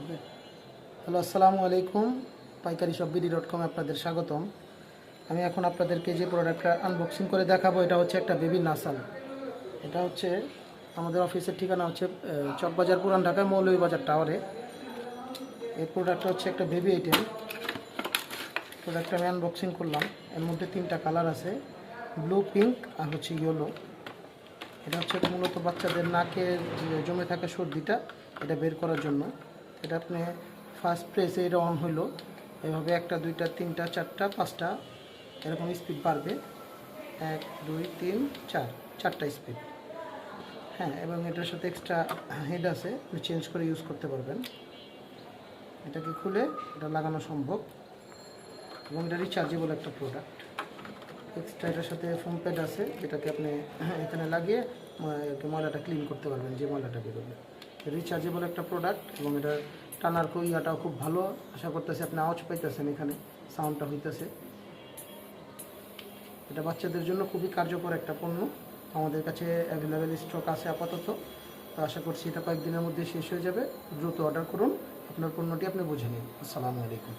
ওকে। Hello, আসসালামু আলাইকুম। পাইকারি শপ BD.com আপনাদের স্বাগতম। আমি এখন আপনাদেরকে যে প্রোডাক্টটা আনবক্সিং করে দেখাবো, এটা হচ্ছে একটা বেবি নাসাল। এটা হচ্ছে আমাদের অফিসের ঠিকানা হচ্ছে চকবাজার, পুরান ঢাকায় মৌলভীবাজার টাওয়ারে। এই প্রোডাক্টটা হচ্ছে একটা বেবি আইটেম। প্রোডাক্টটা আমি আনবক্সিং করলাম। এর মধ্যে 3টা কালার আছে, ব্লু, পিঙ্ক আর হচ্ছে ইয়েলো। এটা হচ্ছে মূলত বাচ্চাদের নাকের যে জমে থাকা সর্দিটা এটা বের করার জন্য। এটা আপনি ফার্স্ট প্রেসে এটা অন হইলো, এভাবে 1টা 2টা 3টা 4টা 5টা এরকম স্পিড বাড়বে। 1 2 3 4, 4টা স্পিড। হ্যাঁ, এবং এটার সাথে এক্সট্রা হেড আছে, আপনি চেঞ্জ করে ইউজ করতে পারবেন। এটাকে খুলে এটা লাগানো সম্ভব এবং এটা রিচার্জেবল একটা প্রোডাক্ট। এক্সট্রা এটার সাথে ফোম প্যাড আছে, যেটাকে আপনি এখানে লাগিয়ে ময়লাটা ক্লিন করতে পারবেন, যে ময়লাটা বেরোবে। রিচার্জেবল একটা প্রোডাক্ট এবং এটার টানার ইয়াটাও খুব ভালো। আশা করতেছি আপনি আওয়াজ পাইতেছেন, এখানে সাউন্ডটা হইতেছে। এটা বাচ্চাদের জন্য খুবই কার্যকর একটা পণ্য। আমাদের কাছে অ্যাভেলেবেল স্টক আছে আপাতত। তো আশা করছি এটা কয়েকদিনের মধ্যে শেষ হয়ে যাবে। দ্রুত অর্ডার করুন, আপনার পণ্যটি আপনি বুঝে নিন। আসসালামু আলাইকুম।